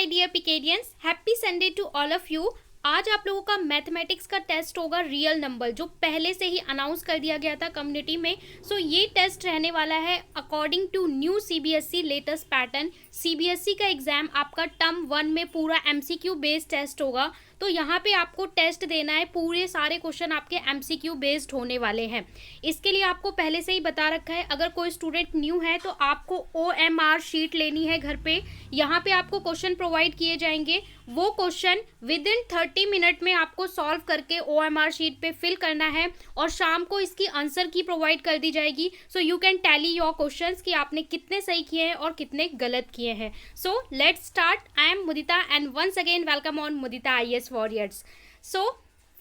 My dear पिकेडियंस, happy Sunday to all of you. आज आप लोगों का मैथमेटिक्स का टेस्ट होगा रियल नंबर, जो पहले से ही अनाउंस कर दिया गया था कम्युनिटी में। सो ये टेस्ट रहने वाला है according to new CBSE latest pattern. CBSE का एग्जाम आपका टर्म 1 में पूरा एमसीक्यू बेस्ड टेस्ट होगा। तो यहाँ पे आपको टेस्ट देना है, पूरे सारे क्वेश्चन आपके एमसीक्यू बेस्ड होने वाले हैं। इसके लिए आपको पहले से ही बता रखा है, अगर कोई स्टूडेंट न्यू है तो आपको OMR शीट लेनी है घर पे। यहाँ पे आपको क्वेश्चन प्रोवाइड किए जाएंगे, वो क्वेश्चन विद इन 30 मिनट में आपको सॉल्व करके OMR शीट पे फिल करना है और शाम को इसकी आंसर की प्रोवाइड कर दी जाएगी। सो you can tally your questions कि आपने कितने सही किए हैं और कितने गलत किए हैं। So let's start. I am Mudita and once again welcome on Mudita IAS warriors. So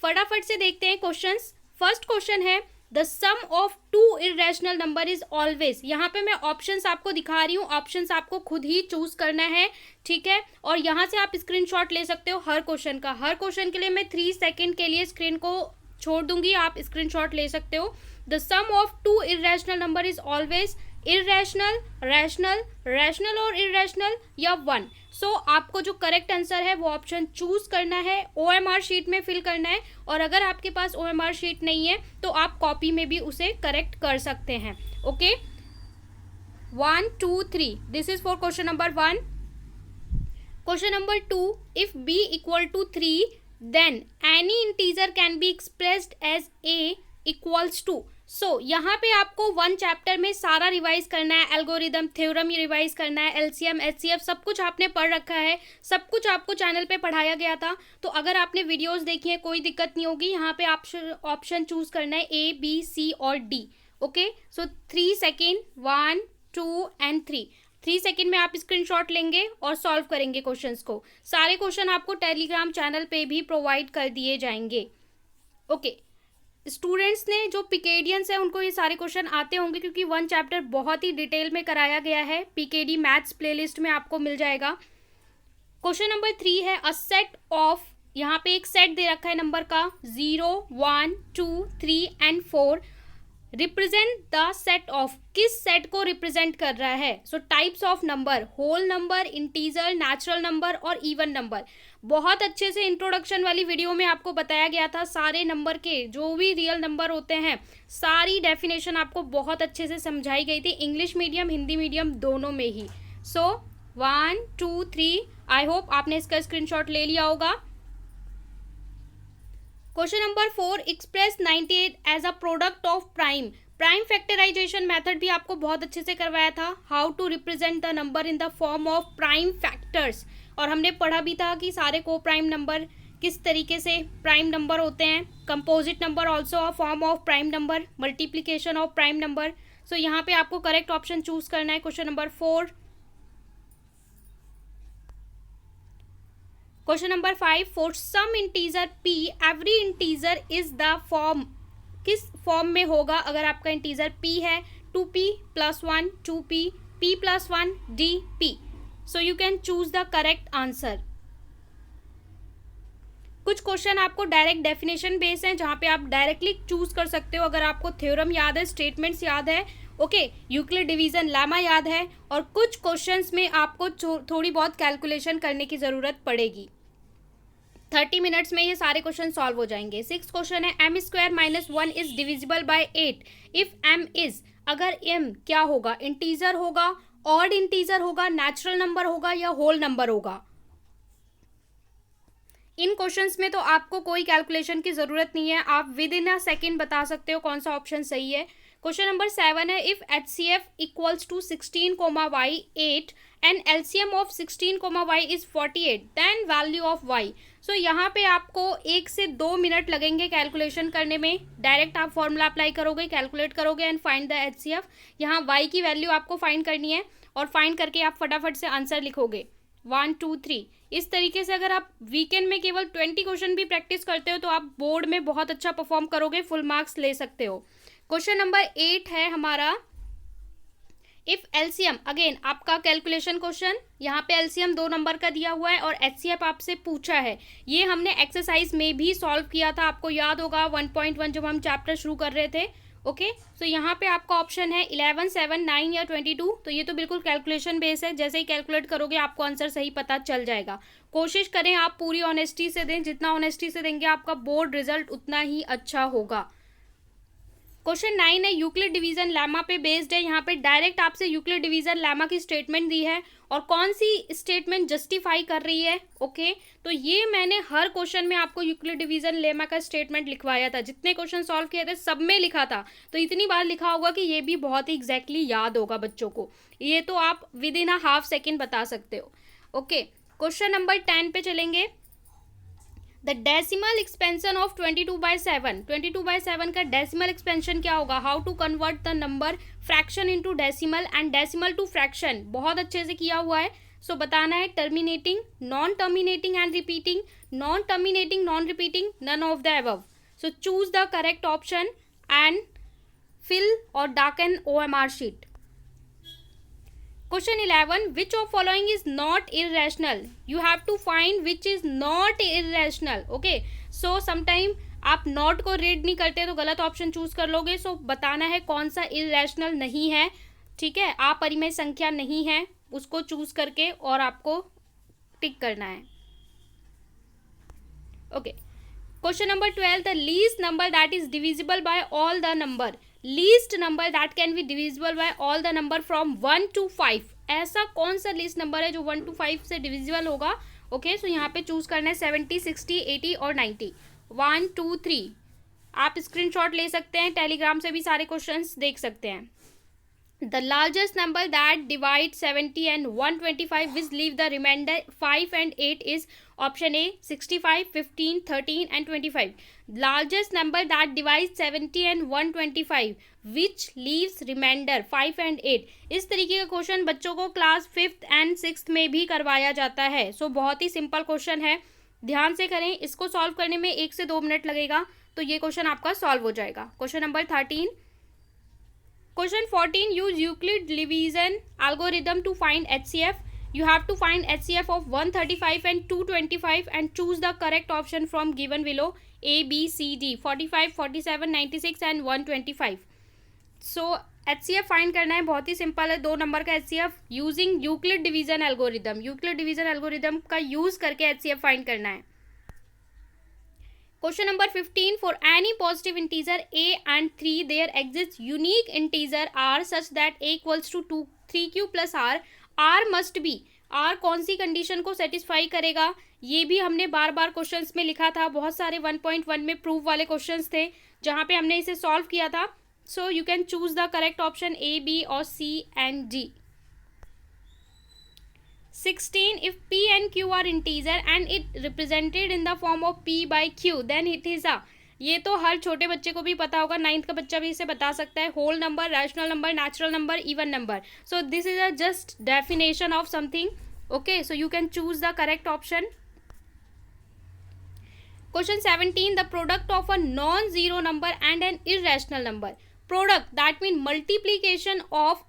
फटाफट से देखते हैं क्वेश्चंस। फर्स्ट क्वेश्चन है the sum of two irrational number is always. यहाँ पे मैं ऑप्शंस आपको दिखा रही हूँ, ऑप्शंस आपको खुद ही चूज करना है, ठीक है। और यहाँ से आप स्क्रीनशॉट ले सकते हो हर क्वेश्चन का। हर क्वेश्चन के लिए मैं 3 सेकेंड के लिए स्क्रीन को छोड़ दूंगी, आप स्क्रीनशॉट ले सकते हो। The sum of two irrational number is always irrational, rational, rational और इरेशनल या 1। सो आपको जो करेक्ट आंसर है वो ऑप्शन चूज करना है, OMR शीट में फिल करना है। और अगर आपके पास OMR शीट नहीं है तो आप कॉपी में भी उसे करेक्ट कर सकते हैं। Okay, 1 2 3, this is for question number 1। Question number 2, if b equal to 3 then any integer can be expressed as a equals to. So यहाँ पे आपको 1 चैप्टर में सारा रिवाइज करना है, एल्गोरिदम, थ्योरम रिवाइज करना है, LCM HCF सब कुछ आपने पढ़ रखा है, सब कुछ आपको चैनल पे पढ़ाया गया था। तो अगर आपने वीडियोस देखी है कोई दिक्कत नहीं होगी। यहाँ पे ऑप्शन चूज करना है A B C और D। Okay, so 3 second, 1 2 and 3 second में आप स्क्रीनशॉट लेंगे और सॉल्व करेंगे क्वेश्चंस को। सारे क्वेश्चन आपको टेलीग्राम चैनल पे भी प्रोवाइड कर दिए जाएंगे। ओके, स्टूडेंट्स ने जो पिकेडियंस है उनको ये सारे क्वेश्चन आते होंगे, क्योंकि 1 चैप्टर बहुत ही डिटेल में कराया गया है। PKD मैथ्स प्लेलिस्ट में आपको मिल जाएगा। क्वेश्चन नंबर 3 है अ सेट ऑफ, यहाँ पे एक सेट दे रखा है नंबर का 0 1 2 3 and 4 represent the set of. किस सेट को रिप्रेजेंट कर रहा है? So types of number, whole number, integer, natural number और इवन नंबर। बहुत अच्छे से इंट्रोडक्शन वाली वीडियो में आपको बताया गया था सारे नंबर के, जो भी रियल नंबर होते हैं सारी डेफिनेशन आपको बहुत अच्छे से समझाई गई थी, इंग्लिश मीडियम हिंदी मीडियम दोनों में ही। सो 1 2 3, आई होप आपने इसका स्क्रीनशॉट ले लिया होगा। Question number 4, express 98 as a product of prime. Prime factorisation method भी आपको बहुत अच्छे से करवाया था, how to represent the number in the form of prime factors. और हमने पढ़ा भी था कि सारे को प्राइम नंबर किस तरीके से प्राइम नंबर होते हैं। Composite number also a form of prime number, multiplication of prime number. So यहाँ पे आपको करेक्ट ऑप्शन चूज करना है question number 4। Question number 5, for some integer p every integer is the form. किस form में होगा अगर आपका इंटीजर p है? 2p + 1 2p, p + 1 dp। So you can choose the correct answer. कुछ क्वेश्चन आपको डायरेक्ट डेफिनेशन बेस हैं, जहाँ पे आप डायरेक्टली चूज कर सकते हो अगर आपको थ्योरम याद है, स्टेटमेंट्स याद है, ओके, यूक्लिड डिवीजन लेमा याद है। और कुछ क्वेश्चंस में आपको थोड़ी बहुत कैलकुलेशन करने की ज़रूरत पड़ेगी। 30 मिनट्स में ये सारे क्वेश्चन सॉल्व हो जाएंगे। 6 क्वेश्चन है m² - 1 is divisible by 8 if m is. अगर m क्या होगा? इंटीजर होगा, ऑड इंटीजर होगा, नेचुरल नंबर होगा या होल नंबर होगा? इन क्वेश्चंस में तो आपको कोई कैलकुलेशन की जरूरत नहीं है, आप विद इन अ सेकेंड बता सकते हो कौन सा ऑप्शन सही है। क्वेश्चन नंबर 7 है if HCF equals to 16, y 8 and LCM of 16, y is 48 then value of y। So यहाँ पे आपको 1 से 2 मिनट लगेंगे कैलकुलेशन करने में। डायरेक्ट आप फॉर्मूला अप्लाई करोगे, कैलकुलेट करोगे एंड फाइंड द HCF। यहाँ y की वैल्यू आपको फाइंड करनी है और फाइंड करके आप फटाफट से आंसर लिखोगे 1 2 3। इस तरीके से अगर आप वीकेंड में केवल 20 क्वेश्चन भी प्रैक्टिस करते हो तो आप बोर्ड में बहुत अच्छा परफॉर्म करोगे, फुल मार्क्स ले सकते हो। क्वेश्चन नंबर 8 है हमारा इफ LCM, अगेन आपका कैलकुलेशन क्वेश्चन। यहाँ पे LCM 2 नंबर का दिया हुआ है और HCF आपसे पूछा है। ये हमने एक्सरसाइज में भी सॉल्व किया था, आपको याद होगा 1.1 जब हम चैप्टर शुरू कर रहे थे। ओके, सो यहाँ पे आपका ऑप्शन है 11, 7, 9 या 22। तो ये तो बिल्कुल कैलकुलेशन बेस है, जैसे ही कैलकुलेट करोगे आपको आंसर सही पता चल जाएगा। कोशिश करें आप पूरी ऑनेस्टी से दें, जितना ऑनेस्टी से देंगे आपका बोर्ड रिजल्ट उतना ही अच्छा होगा। क्वेश्चन 9 है, यूक्लिड डिवीजन लेमा पे बेस्ड है। यहाँ पे डायरेक्ट आपसे यूक्लिड डिवीजन लेमा की स्टेटमेंट दी है और कौन सी स्टेटमेंट जस्टिफाई कर रही है। ओके, तो ये मैंने हर क्वेश्चन में आपको यूक्लिड डिवीजन लेमा का स्टेटमेंट लिखवाया था, जितने क्वेश्चन सॉल्व किए थे सब में लिखा था। तो इतनी बार लिखा होगा कि ये भी बहुत ही एग्जैक्टली याद होगा बच्चों को, ये तो आप with in a half second बता सकते हो। ओके, क्वेश्चन नंबर 10 पे चलेंगे। द डेसिमल एक्सपेंशन ऑफ 22/7, 22/7 का डेसिमल एक्सपेंशन क्या होगा। How to convert the number fraction into decimal and decimal to fraction, बहुत अच्छे से किया हुआ है। सो बताना है terminating, non terminating and repeating, non terminating, non repeating, none of the above. So choose the correct option and fill और darken OMR sheet. Question 11, which of following is not irrational? You have to find which is not irrational. Okay, so sometime आप not को read नहीं करते तो गलत option choose कर लोगे। सो बताना है कौन सा इरेशनल नहीं है, ठीक है, अपरिमेय संख्या नहीं है, उसको चूज करके और आपको टिक करना है। Okay, question number 12, the least number that is divisible by all the number, least number that can be divisible by all the number from 1 to 5, ऐसा कौन सा लीस्ट नंबर है जो 1 to 5 से डिविजिबल होगा। ओके, सो यहाँ पे चूज करना है 70, 60, 80 और 90। 1, 2, 3 आप स्क्रीनशॉट ले सकते हैं, टेलीग्राम से भी सारे क्वेश्चंस देख सकते हैं। The largest number that divides 70 and 125 which leave the remainder 5 and 8 is option A 65, 15, 13 and 25. Largest number that divides 70 and 125 which leaves remainder 5 and 8. इस तरीके का क्वेश्चन बच्चों को क्लास 5th and 6th में भी करवाया जाता है। सो बहुत ही सिंपल क्वेश्चन है, ध्यान से करें, इसको सॉल्व करने में 1 से 2 मिनट लगेगा तो ये क्वेश्चन आपका सॉल्व हो जाएगा। Question number 13। Question 14, use Euclid division algorithm to find HCF. You have to find HCF of 135 and 225 and choose the correct option from given below A, B, C, D, 45, 47, 96 and 125. So HCF find करना है, बहुत ही simple है, 2 number का HCF using Euclid division algorithm, Euclid division algorithm का use करके HCF find करना है। Question number 15, for any positive integer a and 3 there exists unique integer r such that a equals to 3q plus r must be, r कौन सी condition को satisfy करेगा, ये भी हमने बार बार क्वेश्चंस में लिखा था, बहुत सारे 1.1 में प्रूफ वाले क्वेश्चंस थे जहाँ पे हमने इसे सॉल्व किया था। सो you can choose the correct option A, B और C and D। 16, if p and q are integer and it represented in the form of p by q then it is a, ये तो हर छोटे बच्चे को भी पता होगा, 9th का बच्चा भी इसे बता सकता है, whole number, rational number, natural number, even number. So this is a just definition of something. Okay, so you can choose the correct option. Question 17, the product of a non-zero number and an irrational number. Product, that means multiplication of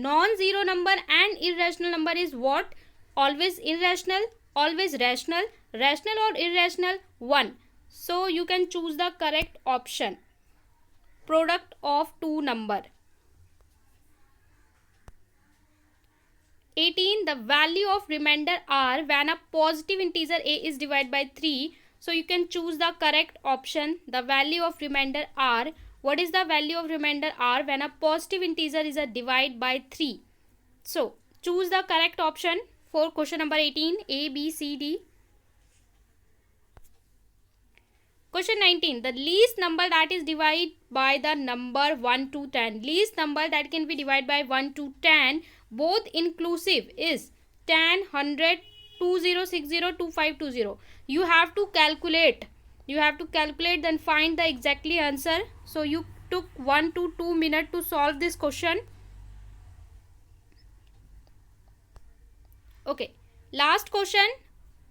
non-zero number and irrational number is what? Always irrational, always rational, rational or irrational, 1. So you can choose the correct option. Product of two number. 18, the value of remainder r when a positive integer a is divided by 3. So you can choose the correct option. The value of remainder r. What is the value of remainder r when a positive integer is a divide by 3? So choose the correct option for question number 18, A, B, C, D. Question 19, the least number that is divided by the number 1 to 10. Least number that can be divided by 1 to 10 both inclusive is 10, 100, 20, 60, 2520. You have to calculate. You have to calculate, then find the exactly answer. So you took 1 to 2 minutes to solve this question. Okay, last question.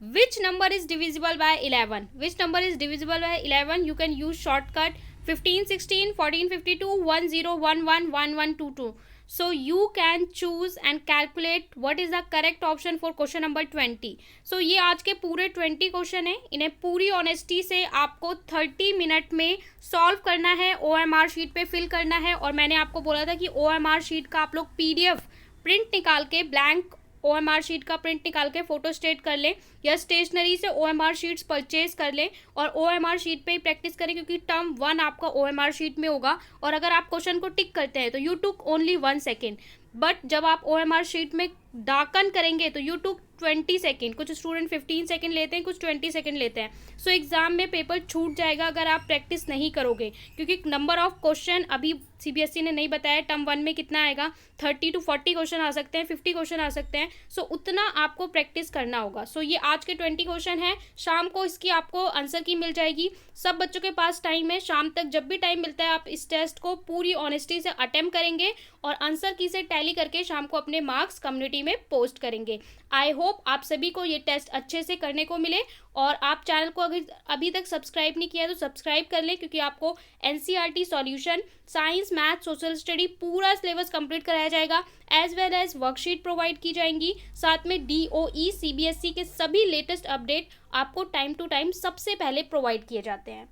Which number is divisible by 11? Which number is divisible by 11? You can use shortcut 15, 16, 14, 52, 10, 11, 11, 22. So you can choose and calculate what is the correct option for question number 20. So ये आज के पूरे 20 question है, इन्हें पूरी honesty से आपको 30 minute में सॉल्व करना है, OMR शीट पे फिल करना है। और मैंने आपको बोला था कि OMR शीट का आप लोग PDF प्रिंट निकाल के, ब्लैंक OMR शीट का प्रिंट निकाल के फोटो स्टेट कर लें या स्टेशनरी से OMR शीट्स परचेज कर लें और OMR शीट पे ही प्रैक्टिस करें, क्योंकि टर्म 1 आपका OMR शीट में होगा। और अगर आप क्वेश्चन को टिक करते हैं तो you took only 1 second, but जब आप OMR शीट में दाकन करेंगे तो यू टुक 20 सेकेंड। कुछ स्टूडेंट 15 सेकेंड लेते हैं, कुछ 20 सेकेंड लेते हैं। सो एग्जाम में पेपर छूट जाएगा अगर आप प्रैक्टिस नहीं करोगे, क्योंकि नंबर ऑफ क्वेश्चन अभी CBSE ने नहीं बताया टर्म 1 में कितना आएगा। 30 to 40 क्वेश्चन आ सकते हैं, 50 क्वेश्चन आ सकते हैं। सो उतना आपको प्रैक्टिस करना होगा। सो ये आज के 20 क्वेश्चन है, शाम को इसकी आपको आंसर की मिल जाएगी। सब बच्चों के पास टाइम है, शाम तक जब भी टाइम मिलता है आप इस टेस्ट को पूरी ऑनेस्टी से अटेम्प्ट करेंगे और आंसर की से टैली करके शाम को अपने मार्क्स कम्युनिटी में पोस्ट करेंगे। आई होप आप सभी को ये टेस्ट अच्छे से करने को मिले। और आप चैनल को अगर अभी तक सब्सक्राइब नहीं किया है तो सब्सक्राइब कर लें, क्योंकि आपको NCERT solution, science, math, social study पूरा सिलेबस कंप्लीट कराया जाएगा, as well as worksheet provide की जाएंगी। साथ में DOE CBSE के सभी लेटेस्ट अपडेट आपको टाइम टू टाइम सबसे पहले प्रोवाइड किए जाते हैं।